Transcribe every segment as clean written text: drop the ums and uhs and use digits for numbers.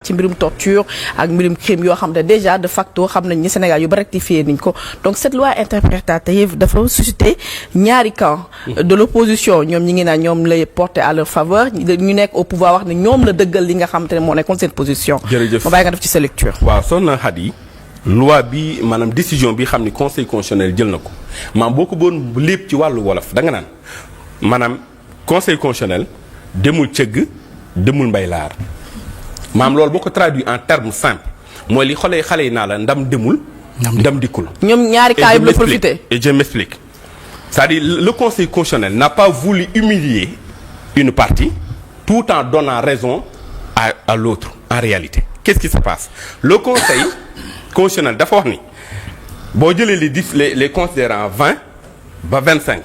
ci mbirum torture ak mbirum crime yoo xam ne déjà de facto xam nañ ni Sénégal yu ba rectifié nañ ko donc cette loi interprétative dafa susciter ñaari camp de l'opposition ñoom ñi ngi naan ñoom lay porter à leur faveur ñu nekk au pouvoir wax ne ñoom la dëggal li nga xam te ne moo nekkoon seen position. jërëjëf ma bàyyi nga def ci sa lecture. waaw soxna Khady loi bi maanaam décision bi xam ni conseil constitutionnel jël na ko maanaam boo ko boon lépp ci wàllu wolof da nga naan maanaam conseil constitutionnel demul cëgg demul mbay laar maanaam loolu boo ko traduit en termes simples mooy li xale yi naa la ndam demul. ndam dikkul. ñoom ñaari cas yëpp la profité. et je m'explique c'est-à-dire le conseil constitutionnel n'a pas voulu humilier une partie tout en donnant raison à l'autre en réalité qu'est-ce qui se passe le conseil constitutionnel dafa wax ni boo jëlee les considérants 20 ba 25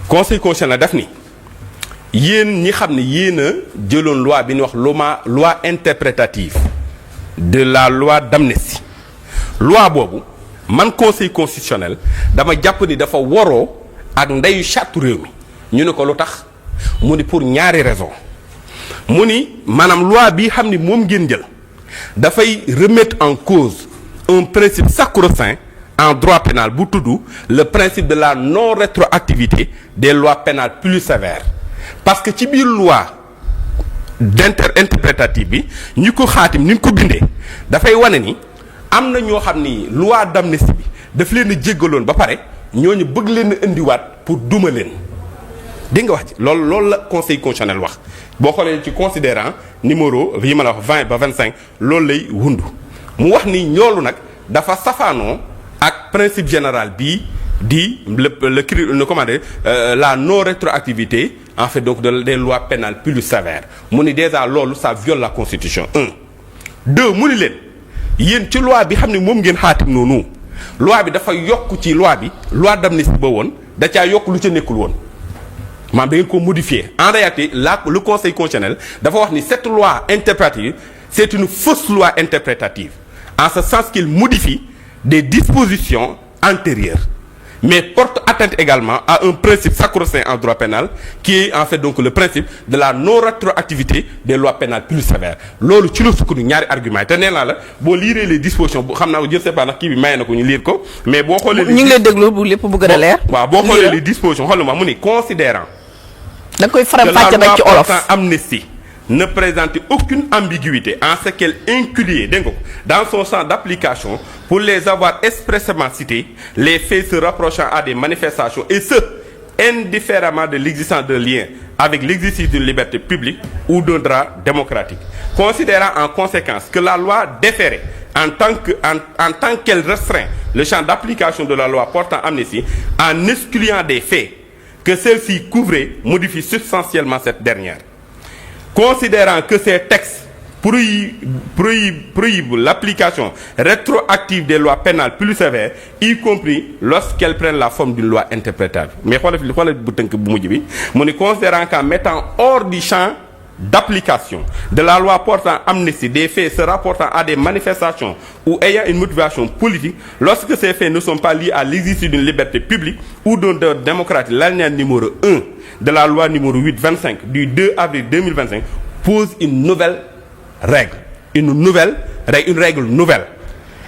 conseil constitutionnel daf ni yéen ñi xam ne yéen a jëloon loi bi ñuy wax loi interprétative de la loi d'amnistie loi boobu man conseil constitutionnel dama jàpp ni dafa waroo ak ndeyu charte réew mi ñu ne ko lu tax mu ni pour ñaari raison mu ni maanaam loi bi xam ni moom ngeen jël dafay remettre en cause un principe sacro-saint en droit pénal bu tudd le principe de la non rétroactivité des lois pénales plus sévères parce que ci biir loi interprétative bi ñu ko xaatim ni ñu ko bindee dafay wane ni am na ñoo xam ni loi d'amnistie bi daf leen a jéggaloon ba pare ñooñu bëgg leen a indiwaat pour duma leen dégg nga wax ci loolu la conseil constitutionnel wax boo xoolee ci considérant numéro yi ma la wax 20 ba 25 loolu lay wundu mu wax ni ñoolu nag dafa safaanoo ak principe général bii di le comment dire la non rétroactivité en fait donc des lois pénales plus sévères mu ni déjà loolu ça viole la constitution 1 2 mu ni leen yéen ci loi bi xam ne moom ngeen xaatim noonu loi bi dafa yokk ci loi bi loi d'amnistie ba woon da caa yokk lu ca nekkul woon maanaam da ngeen ko modifier en réalité le conseil constitutionnel dafa wax ni cette loi interprétative c'est une fausse loi interprétative en ce sens qu'il modifie des dispositions antérieures mais porte atteinte également à un principe sacro-saint en droit pénal qui est en fait donc le principe de la non rétroactivité des lois pénales plus sévères loolu ci la sukkandiku ñaari argument yi te nee naa la boo liiree les dispositions bu xam naa je sais pas ndax kii bi maye na ko ñu lire ko mais boo xoolee ñu ngi lay déglu bu lépp bëgg a leer waaw boo xoolee les dispositions xool ma mu ni considérant da nga koy faram-fàcce nag ci olof amnistie ne présente aucune ambiguïté en ce qu'elle inclut dégg nga ko dans son champ d'application pour les avoir expressément cités les faits se rapprochant à des manifestations et ce indifféremment de l'existence de lien avec l'exercice d'une liberté publique ou d'un droit démocratique considérant en conséquence que la loi déférée en tant qu'elle restreint le champ d'application de la loi portant amnistie en excluant des faits que celle-ci couvrait modifie substantiellement cette dernière considérant que ces textes prohibent l'application rétroactive des lois pénales plus sévères y compris lorsqu'elles prennent la forme d'une loi interprétative mais xoolal bu tënk bu mujj bi mu ni considérant qu'en mettant hors du champ d'application de la loi portant amnistie des faits se rapportant à des manifestations ou ayant une motivation politique lorsque ces faits ne sont pas liés à l'exercice d'une liberté publique ou d'un droit démocratique l'alinéa numéro 1 de la loi numéro 8/25 du 2 avril 2025 pose une règle nouvelle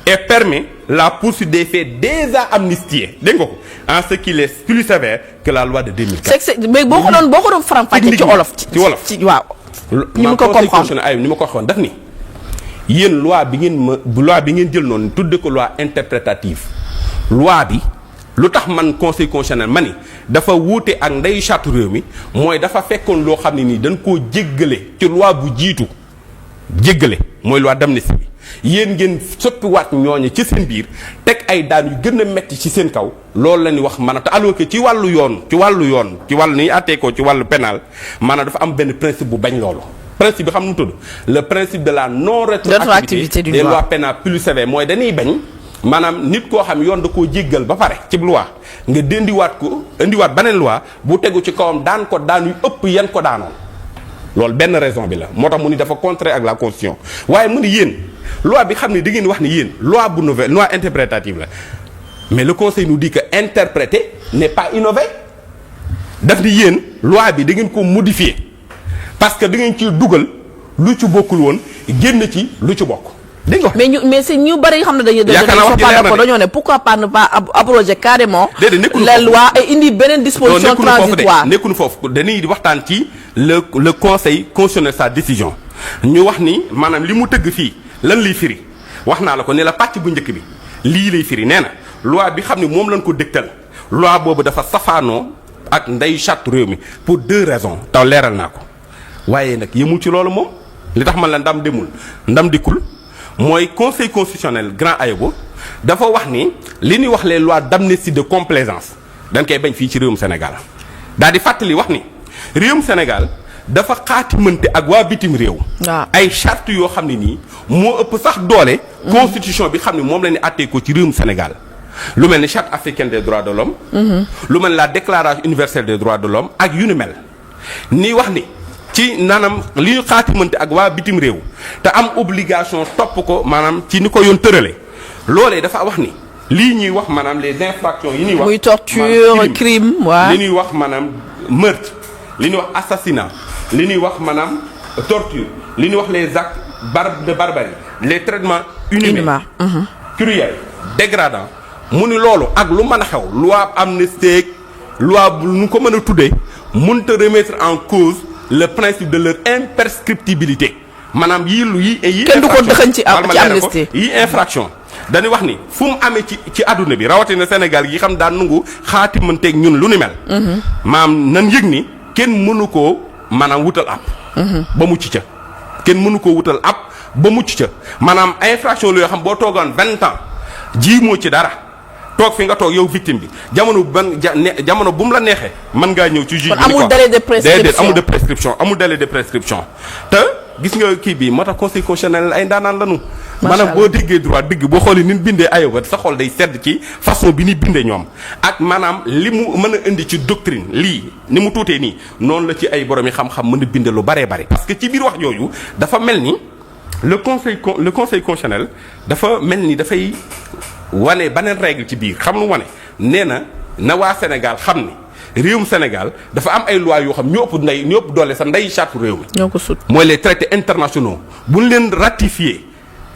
et permet la poursuite des faits déjà amnistiés dégg nga ko en ce qu'il est plus sévère que la loi de 2004. mais boo ko doon faram-fàccee ci olof. ci waaw. ni mu ko comprendre ay ni ma ko waxoon daf ni yéen loi bi ngeen jël noonu tudde ko loi interprétative loi bi lu tax man conseil constitutionnel ma ni dafa wuute ak ndeyu charte réew mi mooy dafa fekkoon loo xam ne nii dañ koo jéggale ci loi bu jiitu jéggale mooy loi d'amnistie bi yéen ngeen soppiwaat ñooñu ci seen biir teg ay daan yu gën a metti ci seen kaw loolu la ñuy wax maanaam te alors que ci wàllu ni àttee ko ci wàllu pénal maanaam dafa am benn principe bu bañ loolu principe bi xam nu mu tudd le principe de la non rétroactivité des lois pénales plus sévères mooy dañuy bañ maanaam nit koo xam yoon da koo jéggal ba pare ci loi nga indiwaat beneen loi bu tegu ci kawam daan ko daan yu ëpp yan ko daanoon loolu benn raison bi la moo tax mu ni dafa contraire ak la constitution waaye mu ni yéen loi bi xam ne da ngeen wax ni yéen loi bu nouvelle loi interprétative la mais le conseil nous dit que interpréter n'est pas innover daf ni yéen loi bi da ngeen ko modifier parce que da ngeen ciy dugal lu ci bokkul woon génn ci lu ci bokk. dégg nga wax mais si ñu bari xam ne dañuy. yaakaar naa wax ji leer na dañoo ne pourquoi pas ne pas abroger carrément. déedéet nekkul la loi et indi beneen disposition transitoire. nekkul foofu dañuy waxtaan ci le conseil constitutionnel sa décision ñu wax ni maanaam li mu tëgg fii lan lay firi wax naa la ko ne la pàcc bu njëkk bi lii lay firi nee na loi bi xam ne moom lañ ko dégtal loi boobu dafa safaanoo ak ndey charte réew mi pour 2 raisons taw leeral naa ko waaye nag yemul ci loolu moom li tax man la ndam demul ndam dikkul mooy conseil constitutionnel grand ayobo dafa wax ni li ñuy wax les lois d'amnistie de complaisance dañ koy bañ fii ci réewum Sénégal daal di fàttali wax ni réewum Sénégal dafa xaatimante ak waa bitim réew. ay charte yoo xam ne nii moo ëpp sax doole. constitution bi xam ne moom la ñu àttee ko ci réewum Sénégal. lu mel ni charte africaine des droits de l'homme lu mel ni la déclaration universelle des droits de l'homme ak yu ni mel nii wax ni ci naanam li ñu xaatimante ak waa bitim réew te am obligation topp ko maanaam ci ni ko yoon tërale loolee dafa wax ni lii ñuy wax maanaam les infractions yi ñuy wax muy torture crime waaw li ñuy wax maanaam meurtre li ñuy wax assassinat li ñuy wax maanaam torture li ñuy wax les actes de barbarie les traitements inhumains cruels dégradants mu ni loolu ak lu mën a xew loi amnistie loi bu nu ko mën a tuddee mënta remettre en cause le principe de leur imprescriptibilité maanaam yii kenn du ko dëxañ ci amnistie yii infraction dañuy wax ni fu mu amee ci àdduna bi rawatina Sénégal yi xam daan nungu xaatimanteeg ñun lu ni mel maam nan yëg ni kenn mënu koo maanaam wutal ab ba mucc ca kenn mënu koo wutal ab ba mucc ca maanaam infraction lu yoo xam boo toogoon 20 ans ji moo ci dara toog fi nga toog yow victime bi jamono bu mu la neexee mën ngaa ñëw ci juge bi amul délai de prescription amul délai de prescription te gis nga kii bi moo tax conseil constitutionnel ay ndaanaan lanu maanaam boo déggee droit dëgg boo xoolee ni ñu bindee ayoba sa xol day sedd ci façon bi ni bindee ñoom ak maanaam li mu mën a indi ci doctrine lii ni mu tuutee nii noonu la ci ay borom yi xam-xam mën a binde lu baree bari parce que ci biir wax yooyu dafa mel ni le conseil constitutionnel dafa mel ni dafay wane beneen règle ci biir xam lu wane nee na waa Sénégal xam ni réewum Sénégal dafa am ay lois yoo xam ñoo ëpp doole sa ndey charte réew mi. ñoo ko sut mooy les traités internationaux bu ñu leen ratifié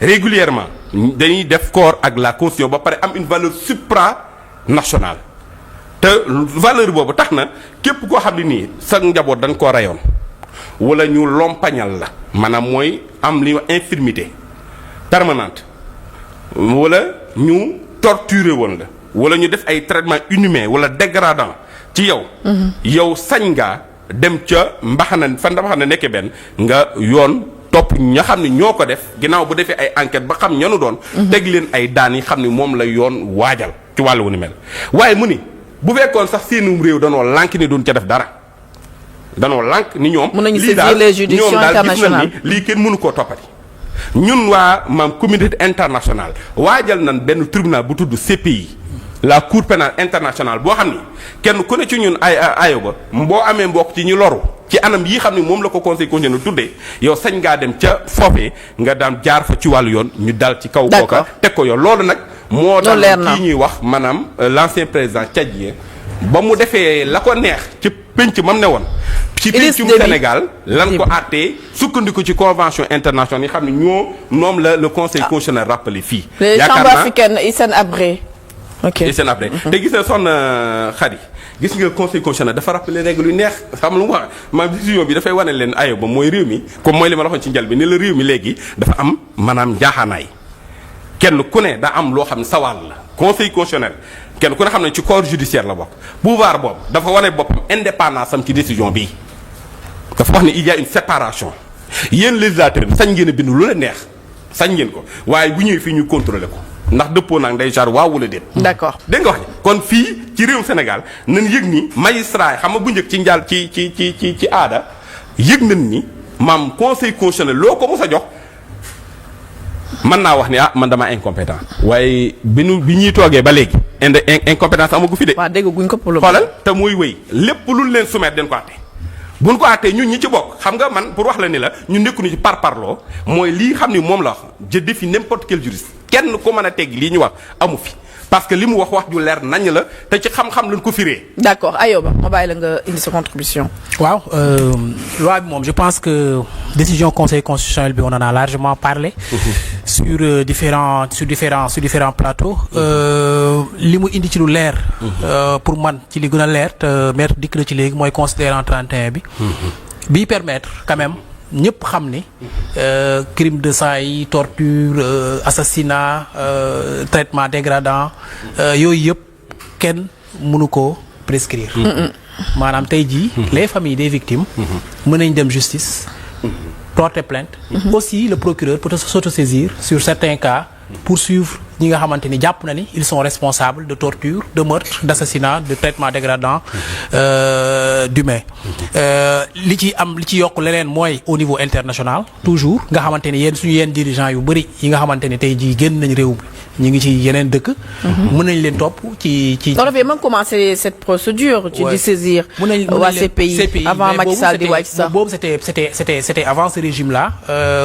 régulièrement dañuy def corps ak la constitution ba pare am une valeur supranationale te valeur boobu tax na képp koo xam ne nii sa njaboot dañ koo reyoon wala ñu lompañal la maanaam mooy am li infirmité permanente wala ñu torturer woon la wala ñu def ay traitement inhumain wala dégradant ci yow yow sañ ngaa dem ca mbaxana nekke benn nga yoon topp ña xam ne ñoo ko def ginnaaw bu defee ay enquête ba xam ñanu doon teg leen ay daan yi xam ne moom la yoon waajal ci wàllu wu ni mel waaye mu ni bu fekkoon sax seenum réew danoo lànk ni duñ ca def dara danoo lànk ni ñoom lii daal ñoom daal gis nañ ni lii kenn mënu koo toppati ñun waa communauté internationale waajal nañ benn tribunal bu tudd CPI la cour pénale internationale boo xam ni kenn ku ne ci ñun ayoba boo amee mbokk ci ñu loru ci anam yi xam ne moom la ko conseil constitutionnel tuddee yow sañ ngaa dem ca foofee nga daan jaar fa ci wàllu yoon ñu dal ci kaw kooka teg ko yoon loolu nag moo dal kii ñuy wax maanaam l'ancien président tchadien ba mu defee la ko neex ci pénc mam ne woon ci péncum Sénégal lan ko àttee sukkandiku ci convention internationale yi xam ne moom la le conseil constitutionnel rappelé fii les chambres africaines Hissène Habré Hissène Habré te gis nga sonn xari gis nga conseil constitutionnel dafa rappelé règle yu neex xam lu mu wax maanaam décision bi dafay wane leen ayo ba mooy réew mi comme mooy li ma la waxoon ci njël bi ne la réew mi léegi dafa am maanaam njaaxaanaay kenn ku ne daa am loo xam ne sawal la conseil constitutionnel kenn ku ne xam ne ci corps judiciaire la bokk pouvoir boobu dafa wane boppam indépendance am ci décision bii dafa wax ne il y a une séparation yéen législateur bi sañ ngeen a bind lu la neex sañ ngeen ko waaye bu ñëwee fii ñu contrôler ko ndax dëppoo naag day jaar waaw wala déet. d'accord dégg nga wax ni kon fii ci réewum Sénégal nañ yëg ni magistrat yi xam nga bu njëkk ci njaal ci aada yëg nañ ni maam conseil constitutionnel loo ko mos a jox mën naa wax ni man damaa incompétent waaye bi ñuy toogee ba léegi incompétence amagu fi de. waaw dégg guñ ko pour xoolal te muy wéy lépp lu leen soumettre den ko àtte buñ ko àttee ñun ñi ci bokk xam nga man pour wax la ni la ñu nekkuñu ci parparloo mooy lii xam ni moom la wax je défie n'importe quel juriste kenn ko mën a tegg lii ñu wax amu fi parce que li mu wax ju leer nañ la te ci xam-xam lañ ko firee. d'accord Ayoba ma bàyyi la nga indi sa contribution. waaw loi bi moom je pense que décision conseil constitutionnel bi on en a largement parlé. sur différents plateaux. li mu indi ci lu leer. pour man ci li gën a leer te maître dikk na ci léegi mooy considérant 31 bi. bii permettre quand même ñëpp xam ni crime de sang yi torture assassinat traitement dégradant yooyu yëpp kenn mënu ko prescrire. maanaam tey jii les familles des victimes mën nañ dem justice porter plainte. aussi le procureur peut s'autosaisir sur certains cas poursuivre ñi nga xamante ni jàpp na ni ils sont responsables de torture de meurtre d'assassinat de traitement dégradant d'humains. li ci yokk leneen mooy au niveau international toujours nga xamante ni yenn dirigeants yu bari yi nga xamante ni tey jii génn nañ réew mi ñu ngi ci yeneen dëkk. mën nañ leen topp ci. on avait même commencé cette procédure. ci di saisir. waa CPI avant Macky Sall di wàcc sax. boobu c'était avant ce régime là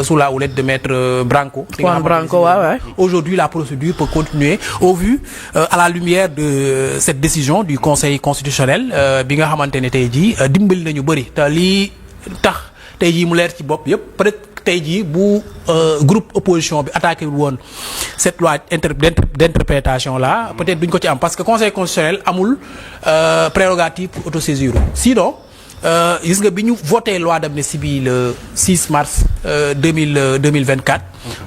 sous la houlette de maître Branco. Juan Branco waaw. Aujourd'hui la procédure peut continuer au vu à la lumière de cette décision du Conseil constitutionnel bi nga xamante ne tey jii dimbali nañu bëri te lii tax tey jii mu leer ci bopp yépp peut-être tey jii bu groupe opposition bi attaqué woon cette loi d'interprétation là peut-être duñ ko ci am parce que Conseil constitutionnel amul prérogative pour autosaisir sinon gis nga bi ñu voté loi d'amnistie bi le 6 mars 2024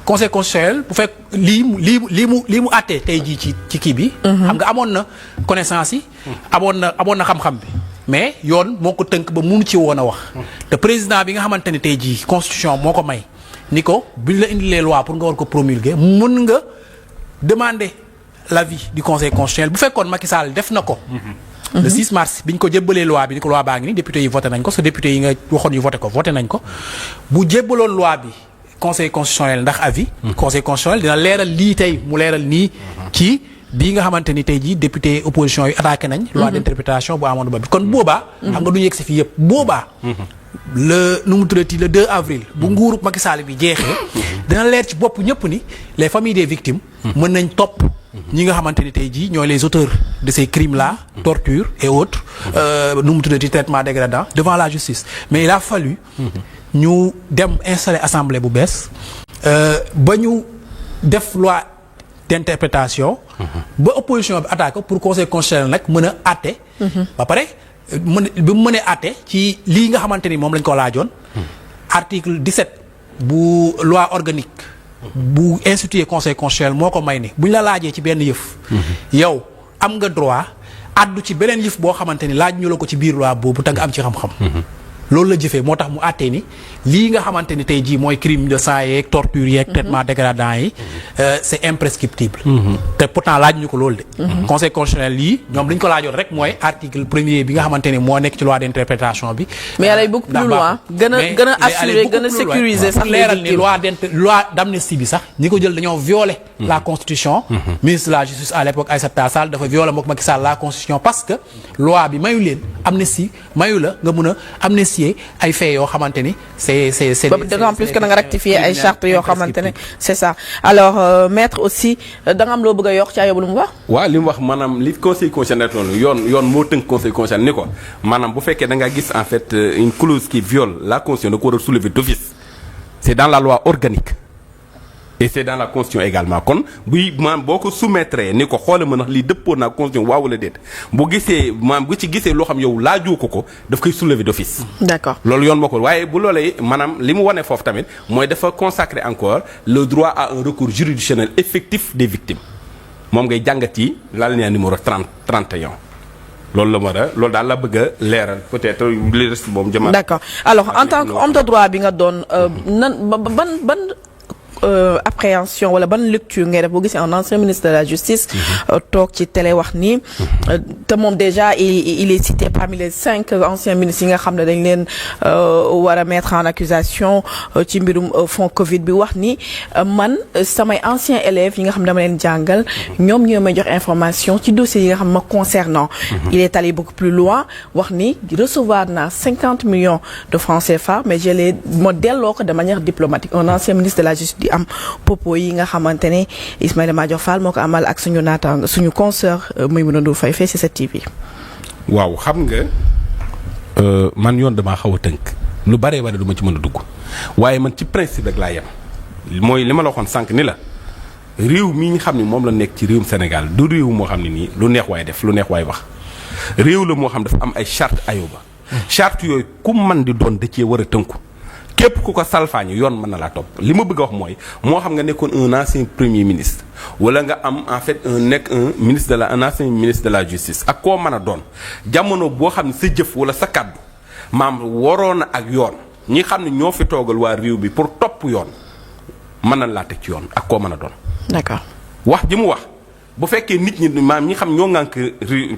Conseil constitutionnel bu fekk lii mu àttee tey jii ci kii bi. xam nga amoon na connaissance yi. amoon na xam-xam bi. mais yoon moo ko tënk ba munu ci woon a wax. te président bi nga xamante ne tey jii constitution moo ko may ni ko buñ la indilee loi pour nga war ko promulguer mun nga demander l'avis du Conseil constitutionnel bu fekkoon Macky Sall def na ko. le 6 mars bi ñu ko jébbalee loi bi ni ko loi baa ngi nii député yi voté nañ ko sa député yi nga waxoon yu voté nañ ko bu jébbaloon loi bi Conseil constitutionnel ndax avis. Conseil constitutionnel dina leeral lii tey mu leeral nii ci bii nga xamante ni tey jii député opposition yi attaqué nañ. loi d'interprétation bu Amadou Ba bi kon boobaa. xam nga du ñu yegg si fii yëpp boobaa. le 2 avril. bu nguuru Macky Sall bi jeexee. dina leer ci bopp ñëpp ni les familles des victimes. mën nañ topp. ñi nga xamante ni tey jii ñooy les auteurs de ces crimes là torture et autres traitement dégradant devant la justice mais il a fallu ñu dem installer assemblée bu bees ba ñu def loi d'interprétation ba opposition bi attaque pour conseil constitutionnel nag mën a àtte ba pare bi mu mënee àtte ci lii nga xamante ni moom lañ ko laajoon article 17 bu loi organique bu institué conseil constitutionnel moo ko may ni bu ñu la laajee ci benn yëf yow am nga droit addu ci beneen yëf boo xamante ni laaj ñu la ko ci biir loi boobu te nga am ci xam-xam loolu la jëfee moo tax mu àttee ni lii nga xamante ni tey jii mooy crime de sang yeeg torture yeeg traitement dégradant yi c'est imprescriptible te pourtant laaj ñu ko loolu de conseil constitutionnel lii ñoom li ñu ko laajoon rek mooy article premier bi nga xamante ni moo nekk ci loi d'interprétation bi mais elle est beaucoup plus loin gën a assurer gën a sécuriser sax leeral ni loi d'amnistie bi sax ñi ko jël dañoo violer la constitution ministre de la justice à l'époque Aïssata Tall Sall dafa violer mook Macky Sall la constitution parce que loi bi mayu leen amnistie mayu la nga mun a amnistie ay faits yoo xamante ni c'est d'autant plus que da nga rectifier ay chartes yoo xamante ne c'est ça alors maître aussi da nga am loo bëgg a yokk ci Ayoba lu mu wax. waaw li mu wax maanaam li conseil constitutionnel noonu yoon moo tënk conseil constitutionnel ni ko maanaam bu fekkee da nga gis en fait une clause qui viole la constitution da ko war a soulever d'office c'est dans la loi organique et c'est dans la constitution également kon buy maanaam boo ko soumettre ni ko xoole ma ndax lii dëppoo naa constitution waaw wala déet bu gisee maanaam bu ci gisee loo xam yow laajoo ko daf koy soulever d'office. d'accord loolu yoon moo ko waaye bu loolee maanaam li mu wane foofu tamit mooy dafa consacrer encore le droit à un recours juridictionnel effectif des victimes moom ngay jàngat yi l'alinéa numéro 31. loolu daal la bëgg a leeral peut-être li reste moom jëmaat. d'accord alors en tant que homme de droit bi nga doon ban appréhension wala ban lecture ngay def boo gisee un ancien ministre de la justice toog ci télé wax ni te moom déjà il est cité parmi les 5 anciens ministres yi nga xam ne dañ leen war a mettre en accusation ci mbirum fonds Covid bi wax ni man samay anciens élèves yi nga xam ne dama leen jàngal ñoom ñoo may jox information ci dossiers yi nga xam ne ma concernant il est allé beaucoup plus loin wax ni recevoir naa 50 millions de francs CFA mais ma delloo ko de manière diplomatique un ancien ministre de la justice am propos yi nga xamante ne Ismaïla Madior Fall moo ko amal ak suñu naataango suñu consoeur Maïmouna Ndour Faye fee ci 7TV. waaw xam nga man yoon damaa xaw a tënk lu baree bare du ma ci mën a dugg waaye man ci principe rek laa yem mooy li ma la waxoon sànq ni la réew mi ñu xam ne moom la nekk ci réewum Sénégal du réew moo xam ne nii lu neex waay def lu neex waay wax réew la moo xam dafa am ay charte ayoba charte yooyu ku man di doon da cee war a tënku képp ku ko salfaañu yoon mën na laa topp li ma bëgg a wax mooy moo xam nga nekkoon un ancien premier ministre wala nga am en fait nekk un ancien ministre de la justice ak koo mën a doon jamono boo xam ne sa jëf wala sa kàddu maam waroon na ak yoon ñi xam ne ñoo fi toogal waa réew bi pour topp yoon mën na laa teg ci yoon ak koo mën a doon. d'accord wax ji mu wax bu fekkee nit ñi maam ñi xam ñoo ŋànk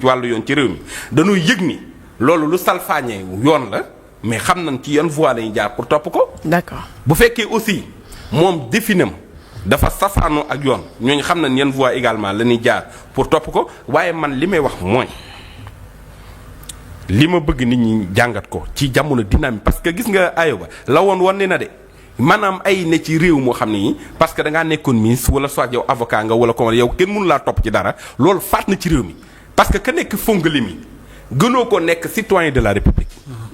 wàllu yoon ci réew mi dañoo yëg ni loolu lu salfaañee yoon la. mais xam nañ ci yan voie lañuy jaar pour topp ko. d'accord bu fekkee aussi moom définam dafa safaanoo ak yoon ñooñu xam nañ yan voie également la ñuy jaar pour topp ko waaye man li may wax mooy li ma bëgg nit ñi jàngat ko ci jamono dynamique parce que gis nga ayoba la woon ne na de maanaam ay ne ci réew moo xam ne yi parce que da ngaa nekkoon ministre wala soit yow avocat nga wala comme yow kenn mënu laa topp ci dara loolu faat na ci réew mi parce que ka nekk fongali mi gënoo ko nekk citoyen de la république.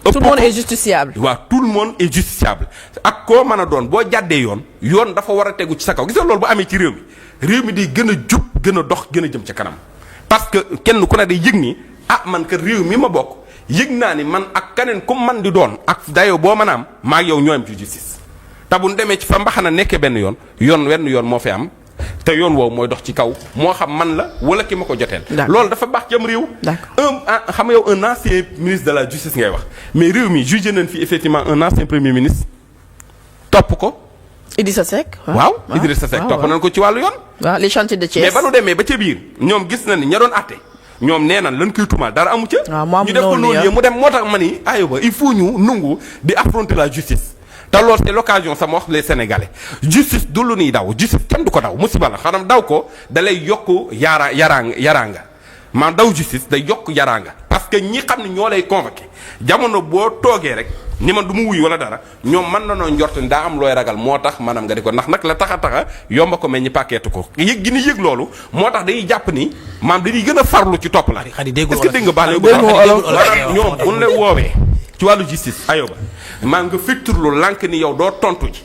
tout le monde est justiciable. waaw tout le monde est justiciable ak koo mën a doon boo jàddee yoon dafa war a tegu ci sa kaw gis nga loolu bu amee ci réew mi di gën a jub gën a dox gën a jëm ca kanam. parce que kenn ku ne day yëg ni man ka réew mi ma bokk yëg naa ni man ak keneen ku man di doon ak dayoo boo mën a am maa ak yow ñoo am ci justice. te bu ñu demee ci fa mbaxana nekkee benn yoon wenn yoon moo fi am. te yoon woowu mooy dox ci kaw moo xam man la wala ki ma ko joteel. loolu dafa baax jëm réew. xam nga yow un ancien ministre de la justice ngay wax mais réew mi jugé nañ fi effectivement un ancien premier ministre topp ko. Idrissa Seck. waaw Idrissa Seck topp nañ ko ci wàllu yoon. waaw les chantiers de Thiès. mais ba nu demee ba ca biir ñoom gis na ni ña doon àtte ñoom nee nañ lan koy tuumaal dara amu ca. ñu def ko noonu mu dem moo tax ma ni aywa il faut ñu nungu di affronter la justice. te loolu c'est l'occasion sama wax les Sénégalais justice du lu ñuy daw justice kenn du ko daw musiba la xanaa daw ko da lay yokk yaraanga maanaam daw justice day yokk yaraanga parce que ñi xam ne ñoo lay convoqué jamono boo toogee rek ni man du mu wuyu wala dara ñoom mën na noo njort ni daa am looy ragal moo tax maanaam nga di ko ndax nag la taxa yomba ko mais ñi pàkkeetu ko yëg gi ni yëg loolu moo tax dañuy jàpp ni maam dañuy gën a farlu ci topp la est-ce que dégg nga baax na ñoom buñ la woowee ci wàllu justice ayoba maa nga fitturlu lànk ni yow doo tontu ji